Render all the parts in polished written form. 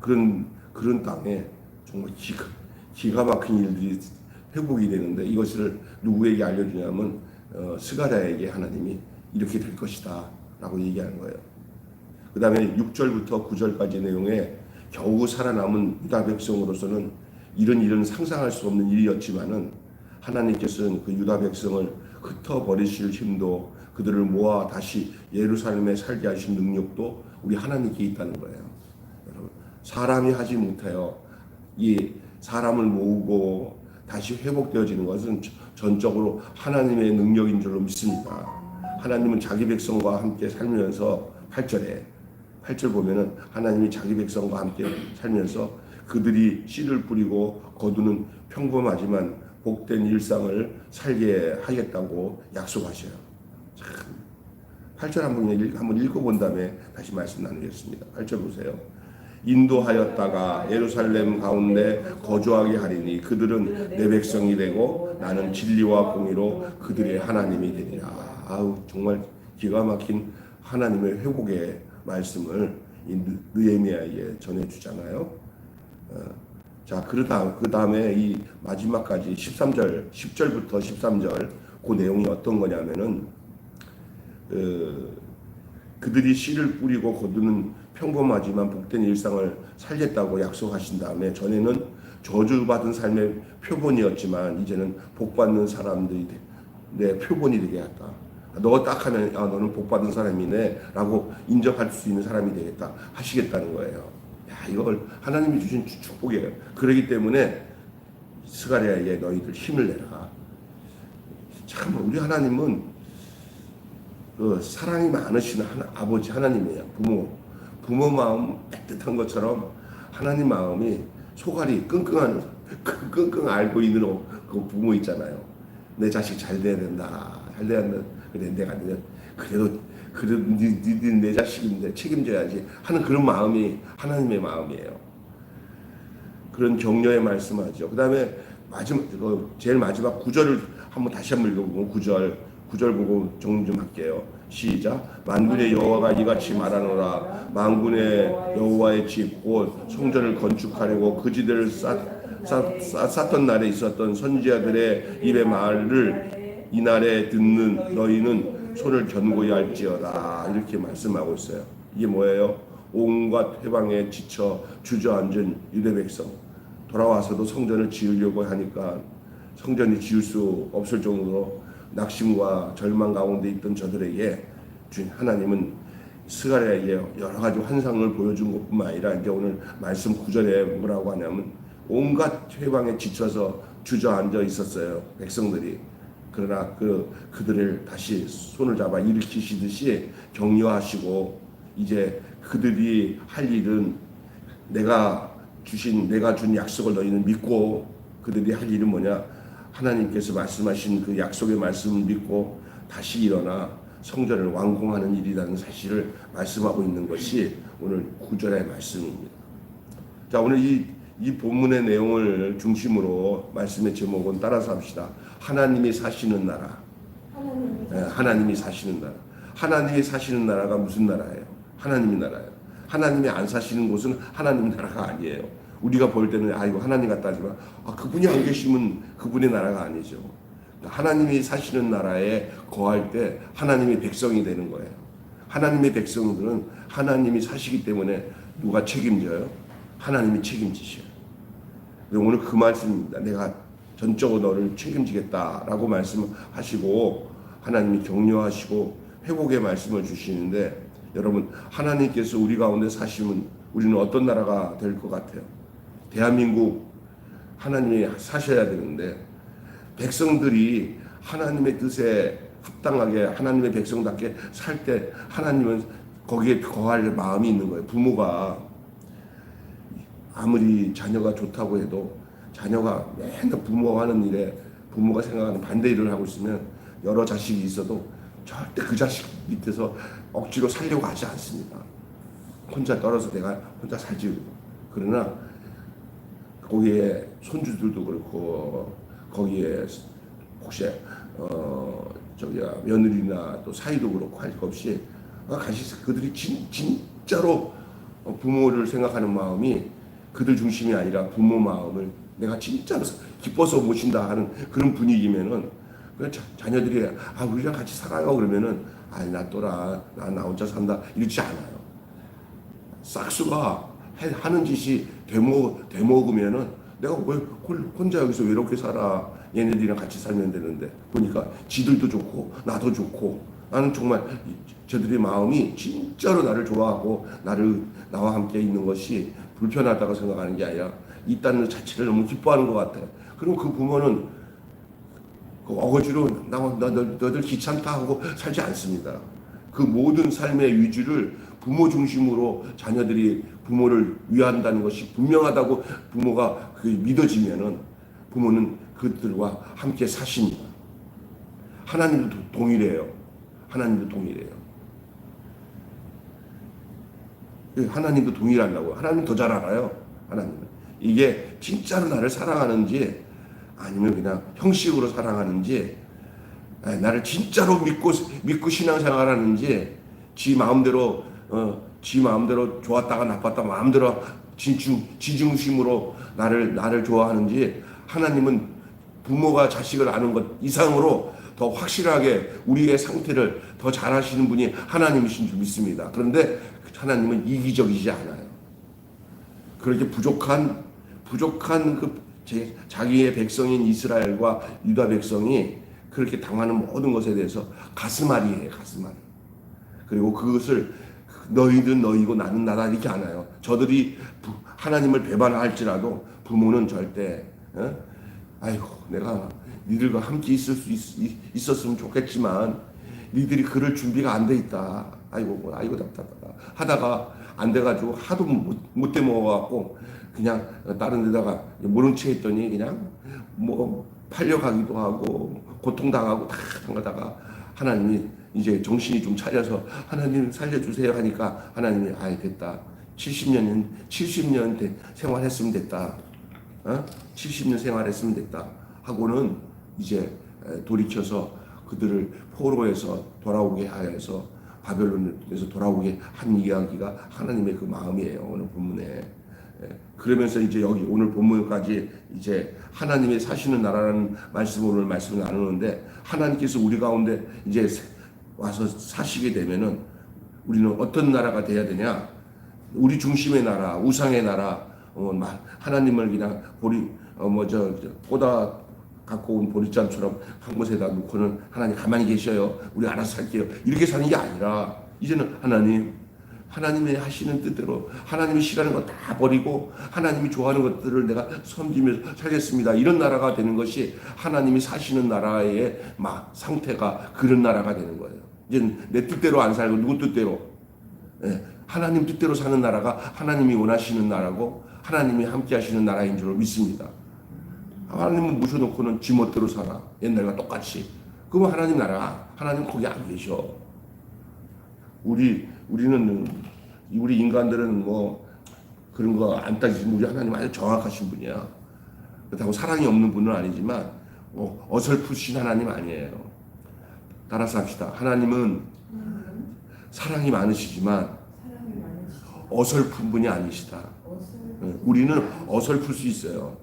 그런 땅에 정말 기가 막힌 일들이 회복이 되는데, 이것을 누구에게 알려주냐면 스가랴에게 하나님이 이렇게 될 것이다 라고 얘기하는 거예요. 그 다음에 6절부터 9절까지 내용에 겨우 살아남은 유다 백성으로서는 이런 일은 상상할 수 없는 일이었지만은, 하나님께서는 그 유다 백성을 흩어버리실 힘도, 그들을 모아 다시 예루살렘에 살게 하신 능력도 우리 하나님께 있다는 거예요. 여러분, 사람이 하지 못해요. 이 사람을 모으고 다시 회복되어지는 것은 전적으로 하나님의 능력인 줄로 믿습니다. 하나님은 자기 백성과 함께 살면서 8절 보면은 하나님이 자기 백성과 함께 살면서 그들이 씨를 뿌리고 거두는 평범하지만 복된 일상을 살게 하겠다고 약속하셔요. 참, 8절 한번 읽어본 다음에 다시 말씀 나누겠습니다. 8절 보세요. 인도하였다가 예루살렘 가운데 거주하게 하리니 그들은 내 백성이 되고 나는 진리와 공의로 그들의 하나님이 되리라. 아우, 정말 기가 막힌 하나님의 회복의 말씀을 이 느헤미야에게 전해주잖아요. 자, 그 다음에 이 마지막까지 10절부터 13절 그 내용이 어떤 거냐면은, 그들이 씨를 뿌리고 거두는 평범하지만 복된 일상을 살겠다고 약속하신 다음에, 전에는 저주받은 삶의 표본이었지만 이제는 복받는 사람들이 내 표본이 되게 했다. 너 딱 하면 너는 복받은 사람이네 라고 인정할 수 있는 사람이 되겠다 하시겠다는 거예요. 야, 이걸 하나님이 주신 축복이에요. 그렇기 때문에 스가랴에게 너희들 힘을 내라. 참, 우리 하나님은 그 사랑이 많으신 아버지 하나님이에요. 부모 마음 따뜻한 것처럼 하나님 마음이 소갈이 끙끙 앓고 있는 그 부모 있잖아요. 내 자식 잘 돼야 된다. 잘 돼야 된다. 그래, 내가 그래도 니들 내 자식인데 책임져야지 하는 그런 마음이 하나님의 마음이에요. 그런 격려의 말씀하죠. 그 다음에 제일 마지막 9절을 다시 한번 읽어보고 9절 보고 정리 좀 할게요. 시작. 만군의 여호와가 이같이 말하노라. 만군의 여호와의 집 곧 성전을 건축하려고 그 지대를 쌓던 날에 있었던 선지자들의 입의 말을 이날에 듣는 너희는 손을 견고히 할지어다. 이렇게 말씀하고 있어요. 이게 뭐예요? 온갖 회방에 지쳐 주저앉은 유대 백성, 돌아와서도 성전을 지으려고 하니까 성전이 지을 수 없을 정도로 낙심과 절망 가운데 있던 저들에게 하나님은 스가랴에게 여러 가지 환상을 보여준 것뿐만 아니라, 이제 오늘 말씀 9절에 뭐라고 하냐면, 온갖 회방에 지쳐서 주저앉아 있었어요, 백성들이. 그러나 그들을 다시 손을 잡아 일으키시듯이 격려하시고, 이제 그들이 할 일은 내가 준 약속을 너희는 믿고, 그들이 할 일은 뭐냐? 하나님께서 말씀하신 그 약속의 말씀을 믿고 다시 일어나 성전을 완공하는 일이라는 사실을 말씀하고 있는 것이 오늘 9절의 말씀입니다. 자, 오늘 이 본문의 내용을 중심으로 말씀의 제목은 따라서 합시다. 하나님이 사시는 나라. 하나님이 사시는 나라. 하나님이 사시는 나라가 무슨 나라예요? 하나님의 나라예요. 하나님이 안 사시는 곳은 하나님 나라가 아니에요. 우리가 볼 때는 이거 하나님 같다 하지만 그분이 안 계시면 그분의 나라가 아니죠. 하나님이 사시는 나라에 거할 때 하나님의 백성이 되는 거예요. 하나님의 백성들은 하나님이 사시기 때문에 누가 책임져요? 하나님이 책임지셔요. 오늘 그 말씀입니다. 내가 전적으로 너를 책임지겠다라고 말씀하시고 하나님이 격려하시고 회복의 말씀을 주시는데, 여러분, 하나님께서 우리 가운데 사시면 우리는 어떤 나라가 될 것 같아요? 대한민국 하나님이 사셔야 되는데, 백성들이 하나님의 뜻에 합당하게 하나님의 백성답게 살 때 하나님은 거기에 거할 마음이 있는 거예요. 부모가 아무리 자녀가 좋다고 해도 자녀가 맨날 부모가 하는 일에 부모가 생각하는 반대 일을 하고 있으면 여러 자식이 있어도 절대 그 자식 밑에서 억지로 살려고 하지 않습니다. 혼자 떨어져 내가 혼자 살지. 그러나 거기에 손주들도 그렇고 거기에 혹시 며느리나 또 사이도 그렇고 할 것 없이 그들이 진짜로 부모를 생각하는 마음이 그들 중심이 아니라 부모 마음을 내가 진짜로 기뻐서 모신다 하는 그런 분위기면은 자녀들이 우리랑 같이 살아요 그러면은 놔둬라 나 혼자 산다 이러지 않아요. 싹수가 하는 짓이 되먹으면은 내가 왜 혼자 여기서 외롭게 살아. 얘네들이랑 같이 살면 되는데 보니까 지들도 좋고 나도 좋고 나는 정말 저들의 마음이 진짜로 나를 좋아하고 나와 함께 있는 것이 불편하다고 생각하는 게 아니라 있다는 자체를 너무 기뻐하는 것 같아요. 그럼 그 부모는 그 어거지로 너들 귀찮다 하고 살지 않습니다. 그 모든 삶의 위주를 부모 중심으로 자녀들이 부모를 위한다는 것이 분명하다고 부모가 믿어지면은 부모는 그들과 함께 사십니다. 하나님도 동일해요. 하나님도 동일해요. 하나님도 동일하려고. 하나님 더 잘 알아요. 하나님은. 이게 진짜로 나를 사랑하는지 아니면 그냥 형식으로 사랑하는지 나를 진짜로 믿고 신앙생활하는지 지 마음대로 좋았다가 나빴다 마음대로 지중심으로 나를 좋아하는지 하나님은 부모가 자식을 아는 것 이상으로 더 확실하게 우리의 상태를 더 잘 아시는 분이 하나님이신 줄 믿습니다. 그런데 하나님은 이기적이지 않아요. 그렇게 부족한 자기의 백성인 이스라엘과 유다 백성이 그렇게 당하는 모든 것에 대해서 가슴앓이해요. 가슴앓이. 그리고 그것을 너희는 너희고 나는 나다 이렇게 안 해요. 저들이 하나님을 배반할지라도 부모는 절대 내가 니들과 함께 있을 수 있었으면 좋겠지만 니들이 그럴 준비가 안 돼 있다. 아이고 답답하다. 하다가 안 돼가지고 하도 못 돼먹어갖고 그냥 다른 데다가 모른 채 했더니 그냥 팔려가기도 하고 고통당하고 다 당하다가 하나님이 이제 정신이 좀 차려서 하나님 살려주세요 하니까 하나님이 됐다. 70년 생활했으면 됐다. 70년 생활했으면 됐다. 하고는 이제 돌이켜서 그들을 포로에서 돌아오게 하여서 바벨론에서 돌아오게 한 이야기가 하나님의 그 마음이에요. 오늘 본문에. 그러면서 이제 여기 오늘 본문까지 이제 하나님의 사시는 나라라는 오늘 말씀을 나누는데 하나님께서 우리 가운데 이제 와서 사시게 되면은 우리는 어떤 나라가 돼야 되냐? 우리 중심의 나라, 우상의 나라, 하나님을 그냥 꼬다 갖고 온 보리잔처럼 한 곳에다 놓고는 하나님 가만히 계셔요. 우리 알아서 살게요. 이렇게 사는 게 아니라 이제는 하나님의 하시는 뜻대로 하나님이 싫어하는 거 다 버리고 하나님이 좋아하는 것들을 내가 섬기며 살겠습니다. 이런 나라가 되는 것이 하나님이 사시는 나라의 상태가 그런 나라가 되는 거예요. 이제 내 뜻대로 안 살고 누구 뜻대로 하나님 뜻대로 사는 나라가 하나님이 원하시는 나라고 하나님이 함께 하시는 나라인 줄 믿습니다. 하나님은 모셔놓고는 지 멋대로 살아. 옛날과 똑같이. 그러면 하나님 나라, 하나님 거기 안 계셔. 우리 인간들은 그런 거 안 따지지만 우리 하나님 아주 정확하신 분이야. 그렇다고 사랑이 없는 분은 아니지만 어설프신 하나님 아니에요. 따라서 합시다. 하나님은 사랑이 많으시지만 어설픈 분이 아니시다. 우리는 어설플 수 있어요.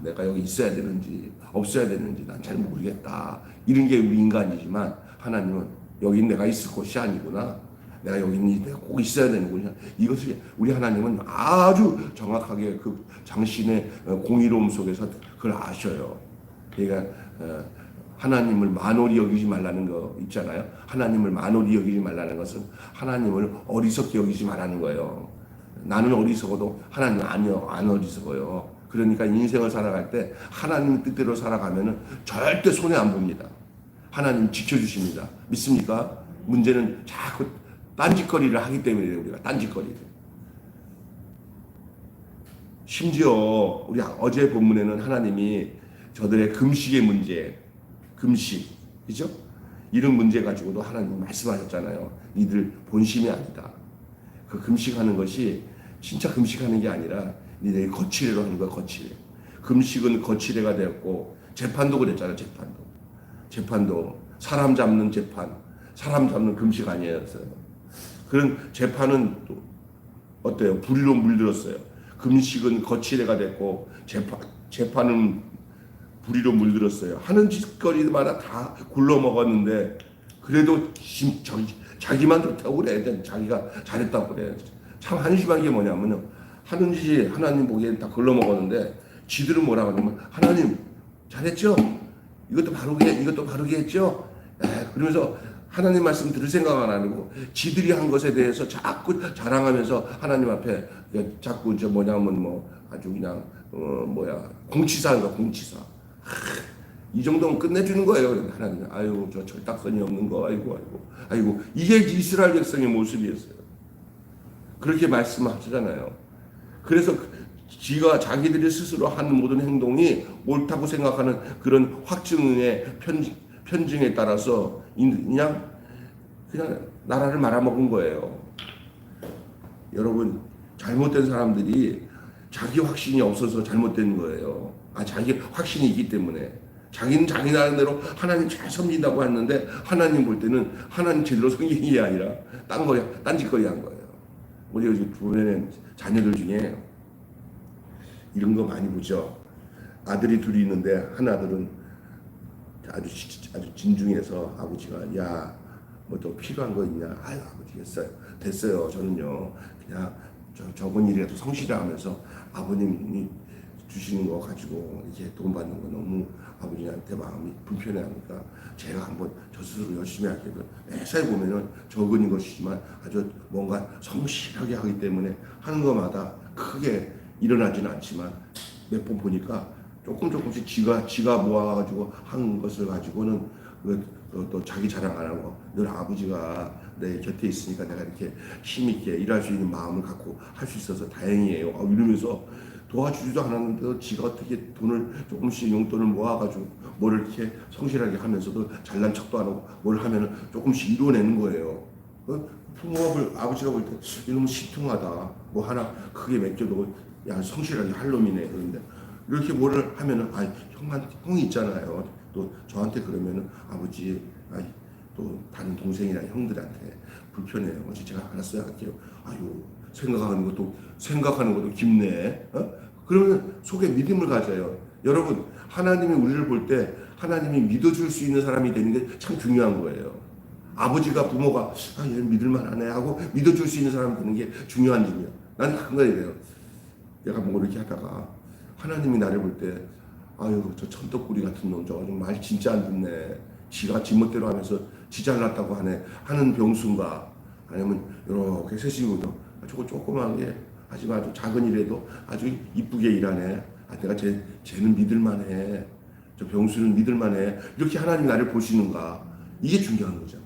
내가 여기 있어야 되는지 없어야 되는지 난 잘 모르겠다. 이런 게 우리 인간이지만 하나님은 여기 내가 있을 곳이 아니구나. 내가 여기 내가 꼭 있어야 되는구나. 이것을 우리 하나님은 아주 정확하게 그 당신의 공의로움 속에서 그걸 아셔요. 그러니까 하나님을 만홀히 여기지 말라는 거 있잖아요. 하나님을 만홀히 여기지 말라는 것은 하나님을 어리석게 여기지 말라는 거예요. 나는 어리석어도 하나님은 아니요, 안 어리석어요. 그러니까 인생을 살아갈 때 하나님 뜻대로 살아가면은 절대 손해 안 봅니다. 하나님 지켜주십니다. 믿습니까? 문제는 자꾸 딴짓거리를 하기 때문이에요. 우리가 딴짓거리를. 심지어 우리 어제 본문에는 하나님이 저들의 금식의 문제, 금식, 그죠? 이런 문제 가지고도 하나님 말씀하셨잖아요. 니들 본심이 아니다. 그 금식하는 것이 진짜 금식하는 게 아니라 니들이 거칠애로 하는 거야, 거칠애. 금식은 거칠애가 되었고 재판도 그랬잖아요, 재판도 사람 잡는 재판, 사람 잡는 금식 아니었어요. 그런 재판은 또 어때요? 불의로 물들었어요. 금식은 거칠애가 됐고 재판은 불의로 물들었어요. 하는 짓거리마다 다 굴러먹었는데 그래도 자기만 좋다고 그래. 자기가 잘했다고 그래. 참 한심한 게 뭐냐면요. 하는 짓이 하나님 보기엔 다 굴러먹었는데 지들은 뭐라고 하냐면 하나님 잘했죠? 이것도 바르게 했죠? 그러면서 하나님 말씀 들을 생각 안 하고 지들이 한 것에 대해서 자꾸 자랑하면서 하나님 앞에 자꾸 아주 그냥 공치사인가 공치사. 이 정도면 끝내주는 거예요. 하나님, 아유 저 철딱선이 없는 거, 아이고 이게 이스라엘 백성의 모습이었어요. 그렇게 말씀하시잖아요. 그래서 자기들이 스스로 하는 모든 행동이 옳다고 생각하는 그런 확증의 편증에 따라서 그냥 나라를 말아먹은 거예요. 여러분, 잘못된 사람들이 자기 확신이 없어서 잘못된 거예요. 자기 확신이 있기 때문에. 자기는 자기 나름대로 하나님 잘 섬긴다고 했는데 하나님 볼 때는 하나님 제대로 섬긴 게 아니라 딴짓거리 한 거예요. 우리 요즘 주변에 자녀들 중에 이런 거 많이 보죠. 아들이 둘이 있는데 한 아들은 아주 진중해서 아버지가 야 뭐 또 필요한 거 있냐? 아유 아버지 됐어요. 저는요 그냥 적은 일이라도 성실히 하면서 아버님이 주시는 거 가지고 이렇게 돈 받는 거 너무 아버지한테 마음이 불편해하니까 제가 한번 저 스스로 열심히 할게요. 매사에 보면은 적은 것이지만 아주 뭔가 성실하게 하기 때문에 하는 것마다 크게 일어나지는 않지만 몇 번 보니까 조금씩 지가 모아가지고 한 것을 가지고는 또 자기 자랑 안 하고 늘 아버지가 내 곁에 있으니까 내가 이렇게 힘있게 일할 수 있는 마음을 갖고 할 수 있어서 다행이에요. 이러면서 도와주지도 않았는데 지가 어떻게 돈을 조금씩 용돈을 모아가지고 뭘 이렇게 성실하게 하면서도 잘난 척도 안 하고 뭘 하면은 조금씩 이뤄내는 거예요. 부모가 아버지가 볼 때 이놈은 시통하다. 뭐 하나 크게 맡겨도 야 성실하게 할 놈이네. 그런데 이렇게 뭐를 하면은 형이 있잖아요. 또 저한테 그러면은 아버지 또 다른 동생이나 형들한테 불편해요. 제가 알았어요 할게요. 아유 생각하는 것도 깊네. 그러면 속에 믿음을 가져요. 여러분 하나님이 우리를 볼 때 하나님이 믿어줄 수 있는 사람이 되는 게 참 중요한 거예요. 아버지가 부모가 얘는 믿을만하네 하고 믿어줄 수 있는 사람이 되는 게 중요한 일이에요. 나는 그런 거예요. 내가 뭐 이렇게 하다가 하나님이 나를 볼 때 아유 저 천떡구리 같은 놈 저거 말 진짜 안 듣네. 지가 지멋대로 하면서 지 잘났다고 하는 병수인가 아니면 이렇게 세시고도 저거 조그마하게 하지만 아주 작은 일에도 아주 이쁘게 일하네. 내가 쟤는 믿을만해. 저 병수는 믿을만해. 이렇게 하나님 나를 보시는가. 이게 중요한 거잖아.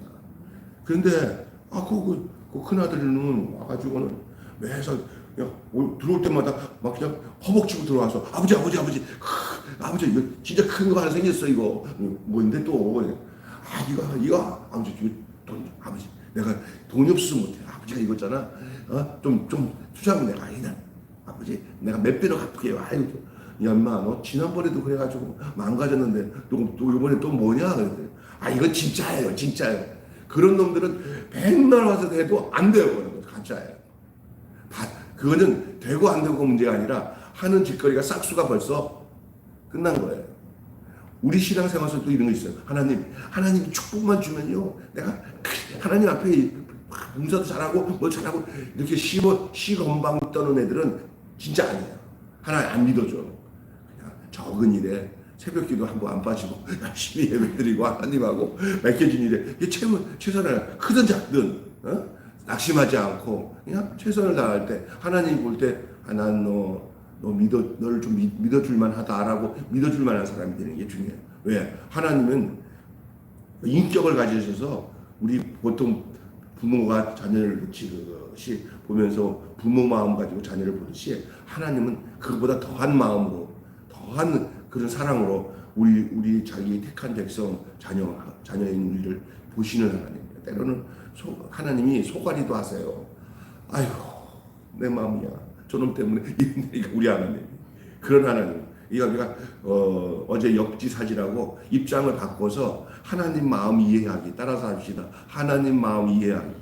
그런데 그 큰아들은 와가지고는 매사 그냥 들어올 때마다 막 그냥 허벅지고 들어와서 아버지 이거 진짜 큰 거 하나 생겼어 이거 뭔데 또 이거 아버지 내가 돈이 없어서 못해. 아버지가 이거잖아. 좀 투자하면 내가 아니다. 아버지 내가 몇 배로 갚을게요. 아이고 야 인마 너 지난번에도 그래가지고 망가졌는데 또 이번에 또 뭐냐 그랬더니 이건 진짜예요. 그런 놈들은 백날 와서 해도 안 돼요. 그건 가짜예요. 그거는 되고 안 되고 문제가 아니라 하는 짓거리가 싹수가 벌써 끝난 거예요. 우리 신앙생활에서도 이런 거 있어요. 하나님 축복만 주면요 내가 하나님 앞에 봉사도 잘하고 뭐 잘하고 이렇게 시건방 떠는 애들은 진짜 아니에요. 하나님 안 믿어줘. 그냥 적은 일에 새벽기도 한 번 안 빠지고 열심히 예배드리고 하나님하고 맡겨진 일에 이게 최선을 크든 작든 낙심하지 않고 그냥 최선을 다할 때 하나님 볼 때 난 너를 좀 믿어줄만 하다라고 믿어줄만한 사람이 되는 게 중요해요. 왜? 하나님은 인격을 가지셔서 우리 보통 부모가 자녀를 보듯이 보면서 부모 마음 가지고 자녀를 보듯이 하나님은 그보다 더한 마음으로 더한 그런 사랑으로 우리 자기 택한 백성 자녀인 우리를 보시는 하나님입니다. 때로는 하나님이 소관이도 하세요. 아유 내 마음이야. 저놈 때문에 우리 하나님 그런 하나님. 우리가 어제 역지사지라고 입장을 바꿔서 하나님 마음 이해하기 따라서 합시다. 하나님 마음 이해하기.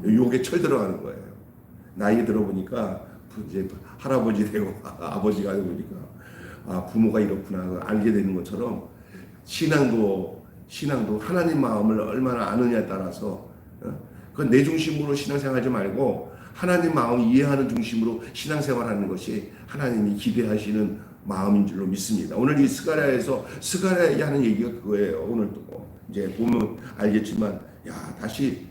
요게 철 들어가는 거예요. 나이 들어보니까 이제 할아버지 되고 아버지가 되고 보니까 부모가 이렇구나 알게 되는 것처럼 신앙도 하나님 마음을 얼마나 아느냐에 따라서 그건 내 중심으로 신앙생활하지 말고 하나님 마음 이해하는 중심으로 신앙생활하는 것이 하나님이 기대하시는 마음인 줄로 믿습니다. 오늘 이 스가랴에게 하는 얘기가 그거예요. 오늘 또 이제 보면 알겠지만 다시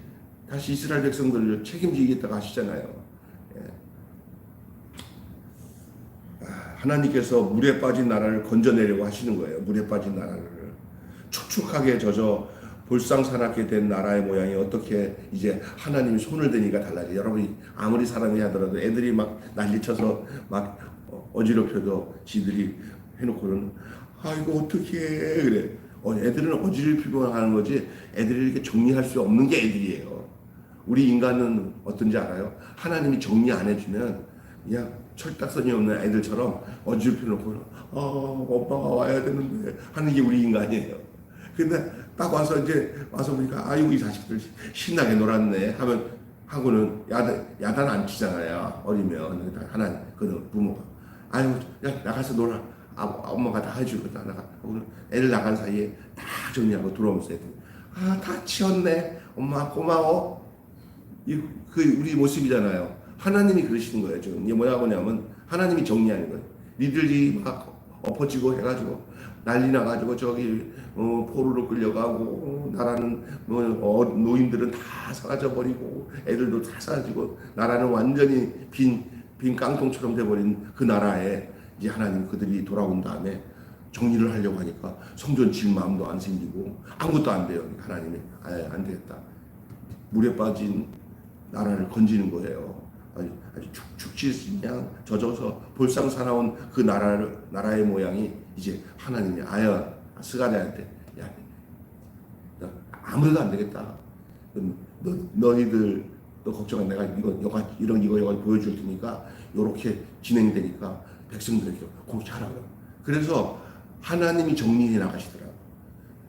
이스라엘 백성들을 책임지겠다고 하시잖아요. 하나님께서 물에 빠진 나라를 건져내려고 하시는 거예요. 물에 빠진 나라를 축축하게 젖어 볼상사납게 된 나라의 모양이 어떻게 이제 하나님이 손을 대니까 달라져요. 여러분이 아무리 사람이 하더라도 애들이 막 난리쳐서 막 어지럽혀도 지들이 해놓고는 이거 어떻게 해 그래. 애들은 어지럽히고 하는 거지 애들이 이렇게 정리할 수 없는 게 애들이에요. 우리 인간은 어떤지 알아요? 하나님이 정리 안 해주면 그냥 철딱선이 없는 애들처럼 어지럽혀놓고 오빠가 와야 되는데 하는 게 우리 인간이에요. 근데 딱 와서 보니까 아이고 이 자식들 신나게 놀았네 하고는 야단 안 치잖아요. 어리면 하나님 그 부모가 아이고 야 나가서 놀아. 엄마가 다 해주거든. 애들 나간 사이에 다 정리하고 들어오면서 다 치웠네. 엄마 고마워. 우리 모습이잖아요. 하나님이 그러시는 거예요. 지금 이게 뭐냐면 하나님이 정리하는 거예요. 니들이 막 엎어지고 해가지고 난리 나가지고 저기 포로로 끌려가고 나라는 노인들은 다 사라져 버리고 애들도 다 사라지고 나라는 완전히 빈 깡통처럼 돼버린 그 나라에 이제 하나님 그들이 돌아온 다음에 정리를 하려고 하니까 성전 질 마음도 안 생기고 아무것도 안 돼요. 하나님이 안 되겠다. 물에 빠진 나라를 건지는 거예요. 아주 축축이 그냥 젖어서 볼상사나운 그 나라의 모양이 이제 하나님이 스가랴한테 아무래도 안 되겠다. 너희들 너 걱정은 내가 이거 보여줄 테니까 이렇게 진행되니까 백성들에게 그렇게 하라고. 그래서 하나님이 정리해 나가시더라고.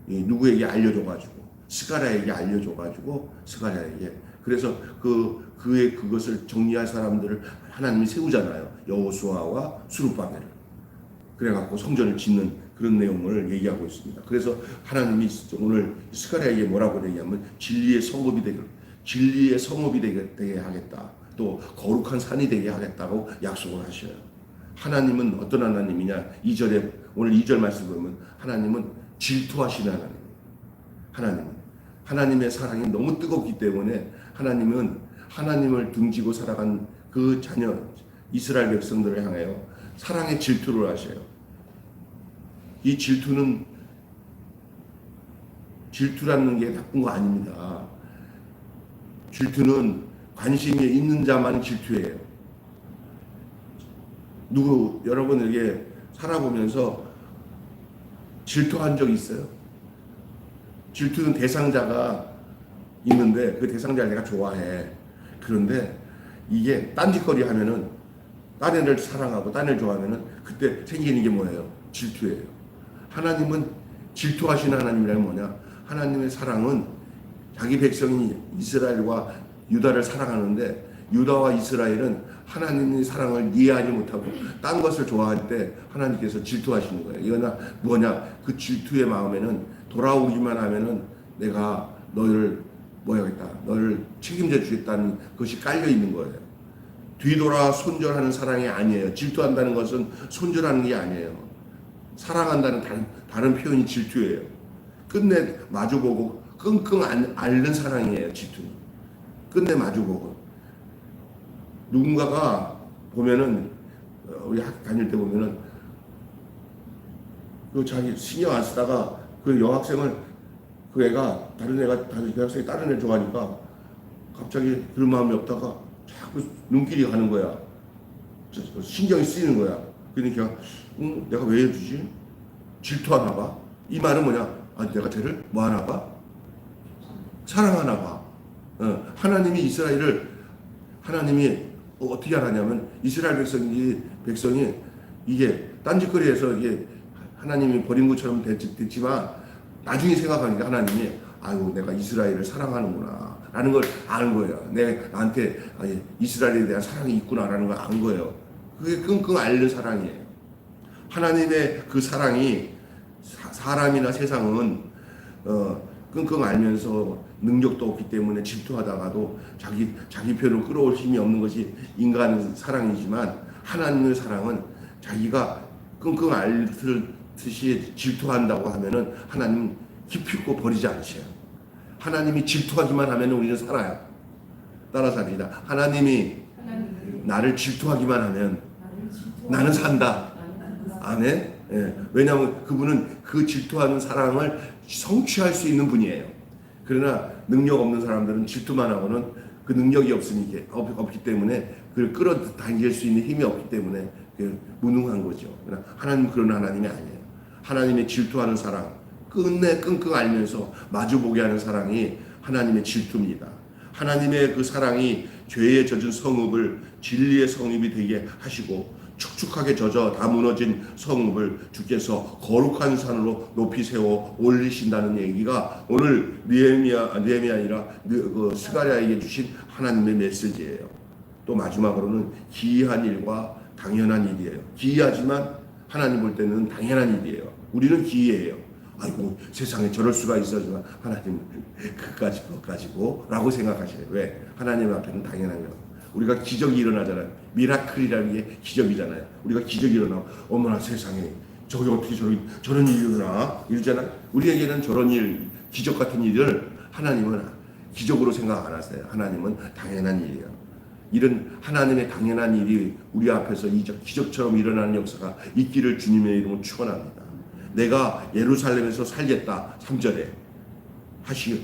누구에게 알려줘가지고 스가랴에게 알려줘가지고 스가랴에게 그래서 그것을 정리할 사람들을 하나님이 세우잖아요. 여호수아와 수룹바벨을. 그래갖고 성전을 짓는 그런 내용을 얘기하고 있습니다. 그래서 하나님이 오늘 스가랴에게 뭐라고 얘기하면 진리의 성읍이 되게 하겠다. 또 거룩한 산이 되게 하겠다고 약속을 하셔요. 하나님은 어떤 하나님이냐? 오늘 2절 말씀 보면 하나님은 질투하시는 하나님이에요. 하나님의 사랑이 너무 뜨겁기 때문에 하나님은 하나님을 등지고 살아간 그 자녀 이스라엘 백성들을 향하여 사랑의 질투를 하셔요. 이 질투라는 게 나쁜 거 아닙니다. 질투는 관심이 있는 자만 질투해요. 여러분에게 살아보면서 질투한 적 있어요? 질투는 대상자가 있는데 그 대상자를 내가 좋아해. 그런데 이게 딴짓거리 하면은 딴 애를 사랑하고 딴 애를 좋아하면은 그때 생기는 게 뭐예요? 질투예요. 하나님은 질투하시는 하나님이란 뭐냐? 하나님의 사랑은 자기 백성이 이스라엘과 유다를 사랑하는데 유다와 이스라엘은 하나님의 사랑을 이해하지 못하고 딴 것을 좋아할 때 하나님께서 질투하시는 거예요. 이거나 뭐냐? 그 질투의 마음에는 돌아오기만 하면은 내가 너를 책임져 주겠다는 것이 깔려 있는 거예요. 뒤돌아 손절하는 사랑이 아니에요. 질투한다는 것은 손절하는 게 아니에요. 사랑한다는 다른 표현이 질투예요. 끝내 마주보고 끙끙 앓는 사랑이에요. 질투는. 끝내 마주보고. 누군가가 보면은 우리 학교 다닐 때 보면은 그 자기 신경 안 쓰다가 그 여학생을 다른 여학생이 다른 애 좋아하니까 갑자기 그런 마음이 없다가 자꾸 눈길이 가는 거야. 신경이 쓰이는 거야. 그러니까 내가 왜 해주지? 질투하나 봐. 이 말은 뭐냐? 내가 쟤를 뭐 하나 봐? 사랑하나 봐. 하나님이 어떻게 하냐면 이스라엘 백성이 이게 딴짓거리에서 이게 하나님이 버린 것처럼 됐지만 나중에 생각하니까 하나님이 내가 이스라엘을 사랑하는구나. 있구나라는 걸 아는 거예요. 나한테 이스라엘에 대한 사랑이 있구나라는 걸 아는 거예요. 그게 끙끙 앓는 사랑이에요. 하나님의 그 사랑이 사람이나 세상은 끙끙 앓면서 능력도 없기 때문에 질투하다가도 자기 편으로 끌어올 힘이 없는 것이 인간의 사랑이지만 하나님의 사랑은 자기가 끙끙 앓듯이 질투한다고 하면은 하나님 기필코 버리지 않으셔요. 하나님이 질투하기만 하면 우리는 살아요. 따라서 합니다. 하나님이 나를 질투하기만 하면 나는 산다. 아멘. 예. 왜냐하면 그분은 그 질투하는 사랑을 성취할 수 있는 분이에요. 그러나 능력 없는 사람들은 질투만 하고는 그 능력이 없기 때문에 그걸 끌어당길 수 있는 힘이 없기 때문에 무능한 거죠. 그러나 하나님은 그런 하나님이 아니에요. 하나님의 질투하는 사랑, 끝내 끙끙 앓면서 마주보게 하는 사랑이 하나님의 질투입니다. 하나님의 그 사랑이 죄에 젖은 성읍을 진리의 성읍이 되게 하시고 축축하게 젖어 다 무너진 성읍을 주께서 거룩한 산으로 높이 세워 올리신다는 얘기가 오늘 느헤미야 아니라 스가랴에게 주신 하나님의 메시지예요. 또 마지막으로는 기이한 일과 당연한 일이에요. 기이하지만 하나님 볼 때는 당연한 일이에요. 우리는 기이해요. 아이고 세상에 저럴 수가 있어지만 하나님은 그까지고 라고 생각하셔요. 왜? 하나님 앞에는 당연한 거예요. 우리가 기적이 일어나잖아요. 미라클이라는 게 기적이잖아요. 우리가 기적이 일어나면 어머나 세상에 저게 어떻게 저런 일이 일어나 이러잖아요. 우리에게는 저런 일, 기적 같은 일을 하나님은 기적으로 생각 안 하세요. 하나님은 당연한 일이에요. 이런 하나님의 당연한 일이 우리 앞에서 기적처럼 일어나는 역사가 있기를 주님의 이름으로 축원합니다. 내가 예루살렘에서 살겠다. 3절에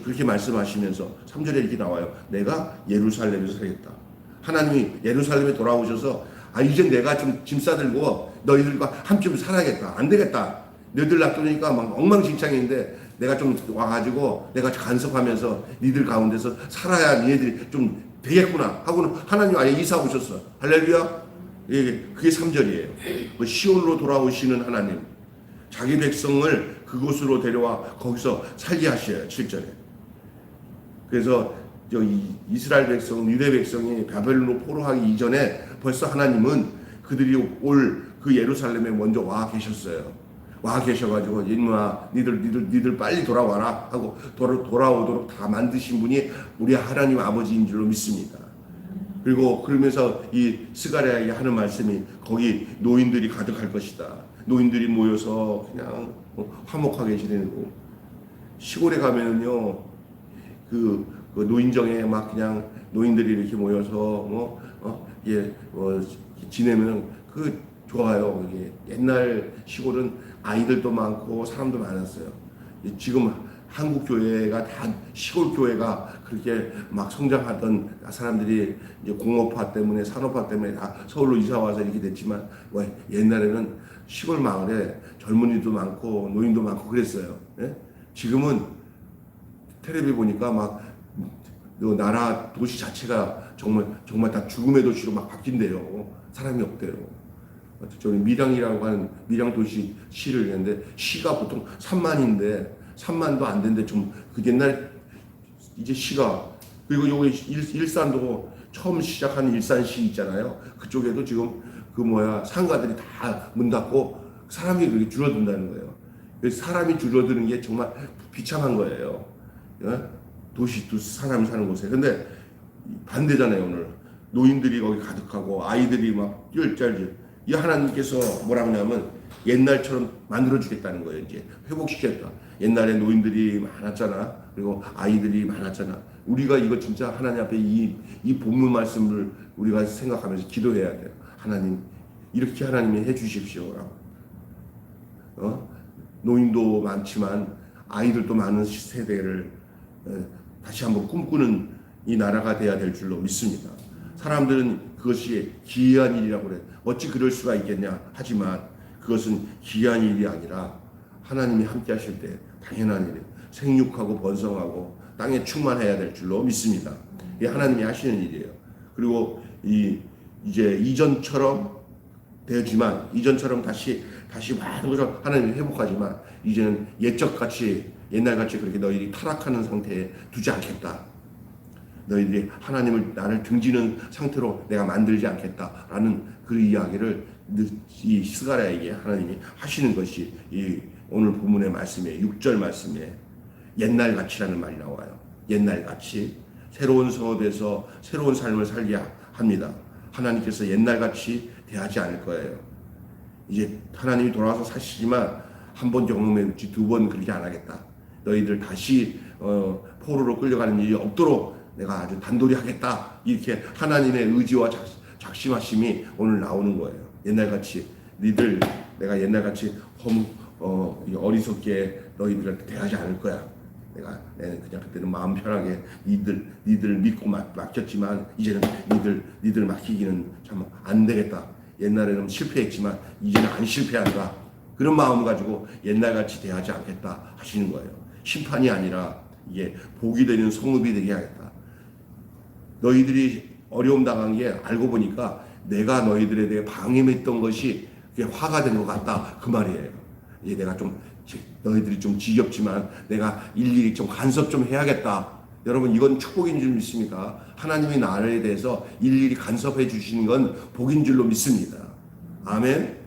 그렇게 말씀하시면서 3절에 이렇게 나와요. 내가 예루살렘에서 살겠다. 하나님이 예루살렘에 돌아오셔서 이제 내가 좀 짐 싸들고 너희들과 함께 살아야겠다. 안 되겠다. 너희들 놔두니까 막 엉망진창인데 내가 좀 와가지고 내가 간섭하면서 니들 가운데서 살아야 니네들이 좀 되겠구나 하고는 하나님 아예 이사 오셨어. 할렐루야. 그게 3절이에요. 시온으로 돌아오시는 하나님. 자기 백성을 그곳으로 데려와 거기서 살게 하셔요. 7절에. 그래서 이스라엘 백성, 유대 백성이 바벨론으로 포로하기 이전에 벌써 하나님은 그들이 올 그 예루살렘에 먼저 와 계셨어요. 와 계셔가지고 인마 니들 빨리 돌아와라 하고 돌아오도록 다 만드신 분이 우리 하나님 아버지인 줄로 믿습니다. 그리고 그러면서 이 스가랴에게 하는 말씀이 거기 노인들이 가득할 것이다. 노인들이 모여서 그냥 화목하게 지내고 시골에 가면은요 그 노인정에 막 그냥 노인들이 이렇게 모여서 지내면 좋아요. 이게 옛날 시골은 아이들도 많고 사람도 많았어요. 지금 한국 교회가 다 시골 교회가 그렇게 막 성장하던 사람들이 이제 공업화 때문에 산업화 때문에 다 서울로 이사 와서 이렇게 됐지만 옛날에는 시골 마을에 젊은이도 많고 노인도 많고 그랬어요. 예? 지금은 텔레비 보니까 막 나라 도시 자체가 정말 다 죽음의 도시로 막 바뀐대요. 사람이 없대요. 저는 밀양이라고 하는 밀양 도시 시를 했는데 시가 보통 3만인데 3만도 안 되는데 그 옛날 이제 시가 그리고 여기 일산도 처음 시작한 일산시 있잖아요. 그쪽에도 지금 상가들이 다 문 닫고 사람이 그렇게 줄어든다는 거예요. 그래서 사람이 줄어드는 게 정말 비참한 거예요. 도시 사람이 사는 곳에. 근데 반대잖아요. 오늘 노인들이 거기 가득하고 아이들이 막 쩔쩔. 이 하나님께서 뭐라고 하냐면 옛날처럼 만들어주겠다는 거예요. 이제 회복시켰다. 옛날에 노인들이 많았잖아. 그리고 아이들이 많았잖아. 우리가 이거 진짜 하나님 앞에 이 본문 말씀을 우리가 생각하면서 기도해야 돼요. 하나님 이렇게 하나님이 해주십시오라고. 노인도 많지만 아이들도 많은 세대를 다시 한번 꿈꾸는 이 나라가 돼야 될 줄로 믿습니다. 사람들은 그것이 기이한 일이라고 그래. 어찌 그럴 수가 있겠냐 하지만 그것은 기이한 일이 아니라 하나님이 함께 하실 때 당연한 일이에요. 생육하고 번성하고 땅에 충만해야 될 줄로 믿습니다. 이게 하나님이 하시는 일이에요. 그리고 이제 이전처럼 되지만 이전처럼 다시 많은 것을 하나님이 회복하지만 이제는 옛날같이 그렇게 너희들이 타락하는 상태에 두지 않겠다. 너희들이 하나님을 나를 등지는 상태로 내가 만들지 않겠다라는 그 이야기를 이 스가랴에게 하나님이 하시는 것이 이 오늘 본문의 말씀에 6절 말씀에 옛날같이라는 말이 나와요. 옛날같이 새로운 성읍에서 새로운 삶을 살게 합니다. 하나님께서 옛날같이 대하지 않을 거예요. 이제 하나님이 돌아와서 사시지만 한 번 경험해봤지 두 번 그렇게 안 하겠다. 너희들 다시 포로로 끌려가는 일이 없도록 내가 아주 단돌이 하겠다. 이렇게 하나님의 의지와 작심하심이 오늘 나오는 거예요. 옛날같이 내가 옛날같이 어리석게 너희들한테 대하지 않을 거야. 내가 그냥 그때는 마음 편하게 니들 믿고 맡겼지만 이제는 니들 맡기기는 참 안 되겠다. 옛날에는 실패했지만 이제는 안 실패한다. 그런 마음 가지고 옛날같이 대하지 않겠다 하시는 거예요. 심판이 아니라 이게 복이 되는 성읍이 되게 하겠다. 너희들이 어려움 당한 게 알고 보니까 내가 너희들에 대해 방임했던 것이 그게 화가 된 것 같다. 그 말이에요. 이제 내가 너희들이 좀 지겹지만 내가 일일이 좀 간섭 좀 해야겠다. 여러분 이건 축복인 줄 믿습니까? 하나님이 나에 대해서 일일이 간섭해 주시는 건 복인 줄로 믿습니다. 아멘.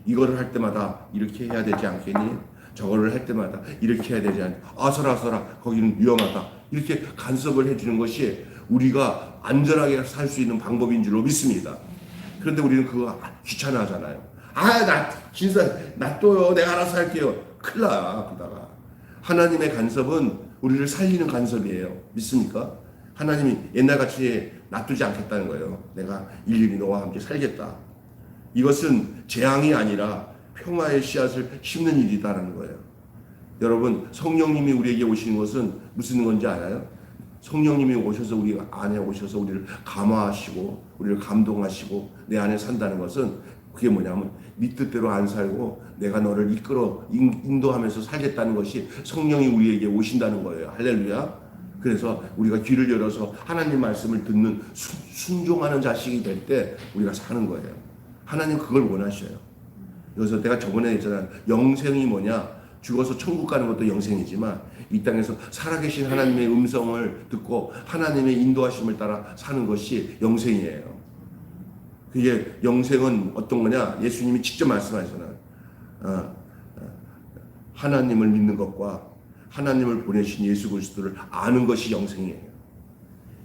이거를 할 때마다 이렇게 해야 되지 않겠니? 저거를 할 때마다 이렇게 해야 되지 않니? 아서라 거기는 위험하다. 이렇게 간섭을 해주는 것이 우리가 안전하게 살 수 있는 방법인 줄로 믿습니다. 그런데 우리는 그거 귀찮아하잖아요. 놔둬요. 내가 알아서 할게요. 큰일 나, 그러다가. 하나님의 간섭은 우리를 살리는 간섭이에요. 믿습니까? 하나님이 옛날같이 놔두지 않겠다는 거예요. 내가 일일이 너와 함께 살겠다. 이것은 재앙이 아니라 평화의 씨앗을 심는 일이다라는 거예요. 여러분, 성령님이 우리에게 오시는 것은 무슨 건지 알아요? 성령님이 오셔서 우리 안에 오셔서 우리를 감화하시고 우리를 감동하시고 내 안에 산다는 것은 그게 뭐냐면 네 뜻대로 안 살고 내가 너를 이끌어 인도하면서 살겠다는 것이 성령이 우리에게 오신다는 거예요. 할렐루야. 그래서 우리가 귀를 열어서 하나님 말씀을 듣는 순종하는 자식이 될 때 우리가 사는 거예요. 하나님 그걸 원하셔요. 그래서 내가 저번에 했잖아요. 영생이 뭐냐? 죽어서 천국 가는 것도 영생이지만 이 땅에서 살아계신 하나님의 음성을 듣고 하나님의 인도하심을 따라 사는 것이 영생이에요. 그게 영생은 어떤 거냐? 예수님이 직접 말씀하셨잖아요. 하나님을 믿는 것과 하나님을 보내신 예수 그리스도를 아는 것이 영생이에요.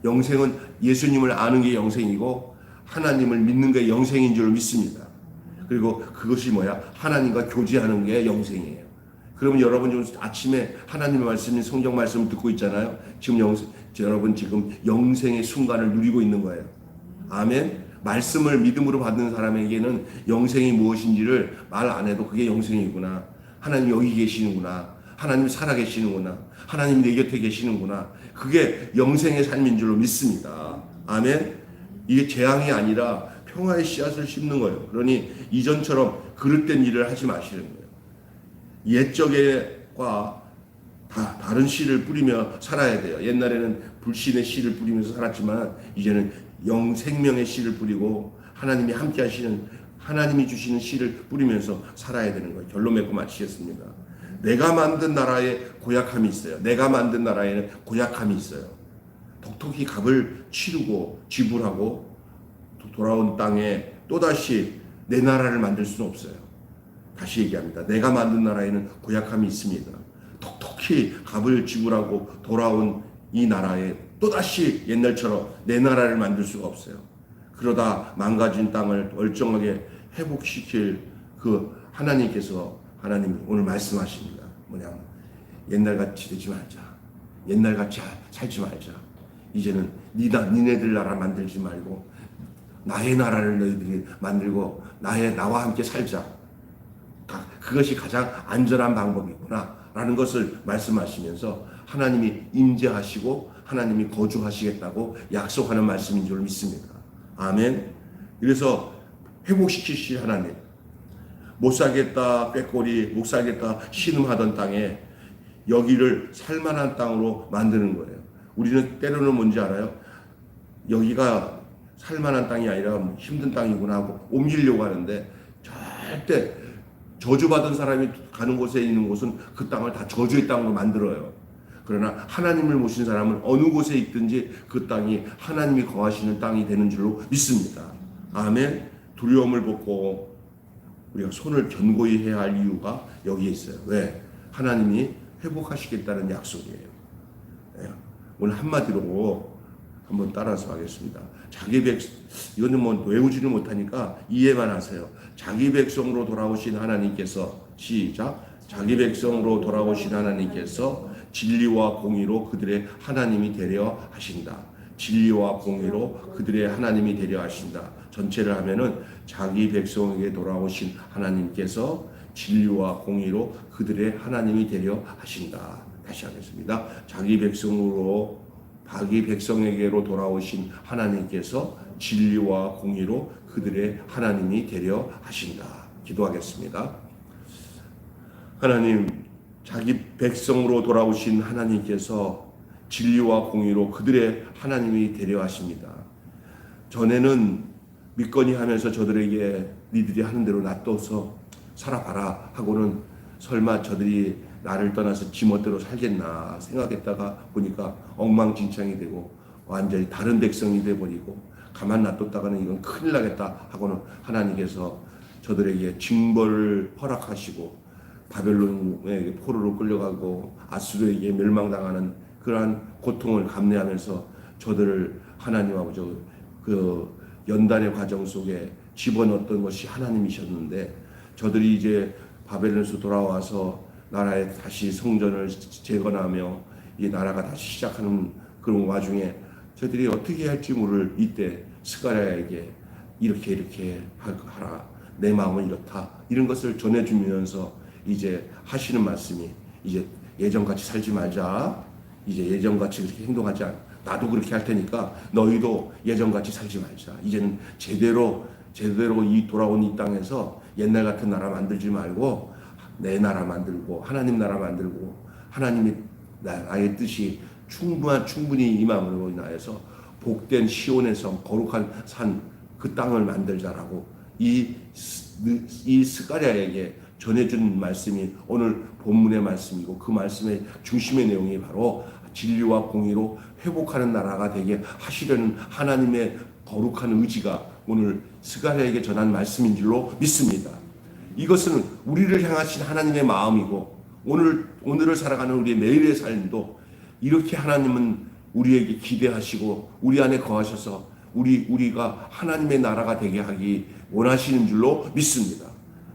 영생은 예수님을 아는 게 영생이고 하나님을 믿는 게 영생인 줄 믿습니다. 그리고 그것이 뭐야? 하나님과 교제하는 게 영생이에요. 그러면 여러분 지금 아침에 하나님의 말씀인 성경 말씀을 듣고 있잖아요. 여러분 지금 영생의 순간을 누리고 있는 거예요. 아멘. 말씀을 믿음으로 받는 사람에게는 영생이 무엇인지를 말 안 해도 그게 영생이구나. 하나님 여기 계시는구나. 하나님 살아 계시는구나. 하나님 내 곁에 계시는구나. 그게 영생의 삶인 줄로 믿습니다. 아멘. 이게 재앙이 아니라 평화의 씨앗을 심는 거예요. 그러니 이전처럼 그릇된 일을 하지 마시는 거예요. 옛적과 다른 씨를 뿌리며 살아야 돼요. 옛날에는 불신의 씨를 뿌리면서 살았지만 이제는 생명의 씨를 뿌리고 하나님이 함께 하시는 하나님이 주시는 씨를 뿌리면서 살아야 되는 거예요. 결론 맺고 마치겠습니다. 내가 만든 나라에 고약함이 있어요. 내가 만든 나라에는 고약함이 있어요. 톡톡히 값을 치르고 지불하고 돌아온 땅에 또다시 내 나라를 만들 수는 없어요. 다시 얘기합니다. 내가 만든 나라에는 고약함이 있습니다. 톡톡히 값을 지불하고 돌아온 이 나라에 또다시 옛날처럼 내 나라를 만들 수가 없어요. 그러다 망가진 땅을 멀쩡하게 회복시킬 그 하나님께서 하나님이 오늘 말씀하십니다. 뭐냐면 옛날같이 되지 말자. 옛날같이 살지 말자. 이제는 니네들 나라 만들지 말고 나의 나라를 너희들이 만들고 나와 함께 살자. 그것이 가장 안전한 방법이구나 라는 것을 말씀하시면서 하나님이 임재하시고 하나님이 거주하시겠다고 약속하는 말씀인 줄 믿습니다. 아멘. 그래서 회복시키실 하나님, 못 살겠다 꾀꼬리, 못 살겠다 신음하던 땅에 여기를 살만한 땅으로 만드는 거예요. 우리는 때로는 뭔지 알아요? 여기가 살만한 땅이 아니라 힘든 땅이구나 하고 옮기려고 하는데 절대 저주받은 사람이 가는 곳에 있는 곳은 그 땅을 다 저주의 땅으로 만들어요. 그러나 하나님을 모신 사람은 어느 곳에 있든지 그 땅이 하나님이 거하시는 땅이 되는 줄로 믿습니다. 아멘. 두려움을 벗고 우리가 손을 견고히 해야 할 이유가 여기에 있어요. 왜? 하나님이 회복하시겠다는 약속이에요. 오늘 한마디로 한번 따라서 하겠습니다. 이거는 뭐 외우지를 못하니까 이해만 하세요. 자기 백성으로 돌아오신 하나님께서, 시작. 자기 백성으로 돌아오신 하나님께서 진리와 공의로 그들의 하나님이 되려 하신다. 진리와 공의로 그들의 하나님이 되려 하신다. 전체를 하면은 자기 백성에게 돌아오신 하나님께서 진리와 공의로 그들의 하나님이 되려 하신다. 다시 하겠습니다. 자기 백성에게로 돌아오신 하나님께서 진리와 공의로 그들의 하나님이 되려 하신다. 기도하겠습니다. 하나님, 자기 백성으로 돌아오신 하나님께서 진리와 공의로 그들의 하나님이 되려 하십니다. 전에는 믿거니 하면서 저들에게 니들이 하는 대로 놔둬서 살아봐라 하고는 설마 저들이 나를 떠나서 지멋대로 살겠나 생각했다가 보니까 엉망진창이 되고 완전히 다른 백성이 돼버리고 가만 놔뒀다가는 이건 큰일 나겠다 하고는 하나님께서 저들에게 징벌을 허락하시고 바벨론에게 포로로 끌려가고 아수르에게 멸망당하는 그러한 고통을 감내하면서 저들을 하나님하고 그 연단의 과정 속에 집어넣었던 것이 하나님이셨는데 저들이 이제 바벨론에서 돌아와서 나라에 다시 성전을 재건하며 이 나라가 다시 시작하는 그런 와중에 저들이 어떻게 할지 모를 이때 스가랴에게 이렇게 하라, 내 마음은 이렇다, 이런 것을 전해주면서 이제 하시는 말씀이, 이제 예전같이 살지 말자, 이제 예전같이 그렇게 행동하지 않아, 나도 그렇게 할 테니까 너희도 예전같이 살지 말자. 이제는 제대로 이 돌아온 이 땅에서 옛날 같은 나라 만들지 말고 내 나라 만들고 하나님 나라 만들고 하나님이 나의 뜻이 충분히 임함으로 인하여서 복된 시온의 성, 거룩한 산, 그 땅을 만들자라고 이 스가랴에게 전해준 말씀이 오늘 본문의 말씀이고, 그 말씀의 중심의 내용이 바로 진리와 공의로 회복하는 나라가 되게 하시려는 하나님의 거룩한 의지가 오늘 스가랴에게 전한 말씀인 줄로 믿습니다. 이것은 우리를 향하신 하나님의 마음이고, 오늘을 살아가는 우리의 매일의 삶도 이렇게 하나님은 우리에게 기대하시고 우리 안에 거하셔서 우리가 하나님의 나라가 되게 하기 원하시는 줄로 믿습니다.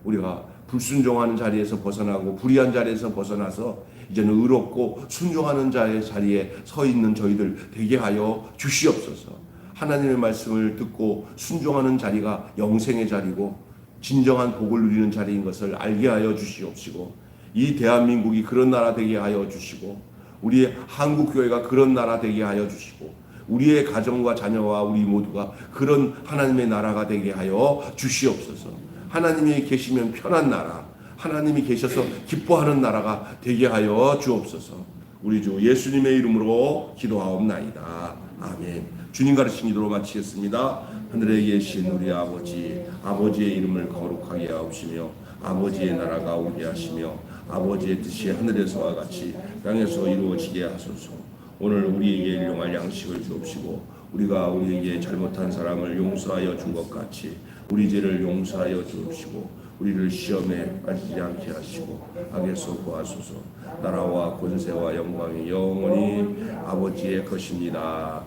우리가 불순종하는 자리에서 벗어나고 불의한 자리에서 벗어나서 이제는 의롭고 순종하는 자의 자리에 서 있는 저희들 되게 하여 주시옵소서. 하나님의 말씀을 듣고 순종하는 자리가 영생의 자리고 진정한 복을 누리는 자리인 것을 알게 하여 주시옵시고, 이 대한민국이 그런 나라 되게 하여 주시고, 우리의 한국교회가 그런 나라 되게 하여 주시고, 우리의 가정과 자녀와 우리 모두가 그런 하나님의 나라가 되게 하여 주시옵소서. 하나님이 계시면 편한 나라, 하나님이 계셔서 기뻐하는 나라가 되게 하여 주옵소서. 우리 주 예수님의 이름으로 기도하옵나이다. 아멘. 주님 가르친 기도로 마치겠습니다. 하늘에 계신 우리 아버지의 이름을 거룩하게 하옵시며 아버지의 나라가 오게 하시며 아버지의 뜻이 하늘에서와 같이 땅에서 이루어지게 하소서. 오늘 우리에게 일용할 양식을 주옵시고 우리가 우리에게 잘못한 사람을 용서하여 준 것 같이 우리 죄를 용서하여 주옵시고 우리를 시험에 빠지지 않게 하시고 악에서 구하소서. 나라와 권세와 영광이 영원히 아버지의 것입니다.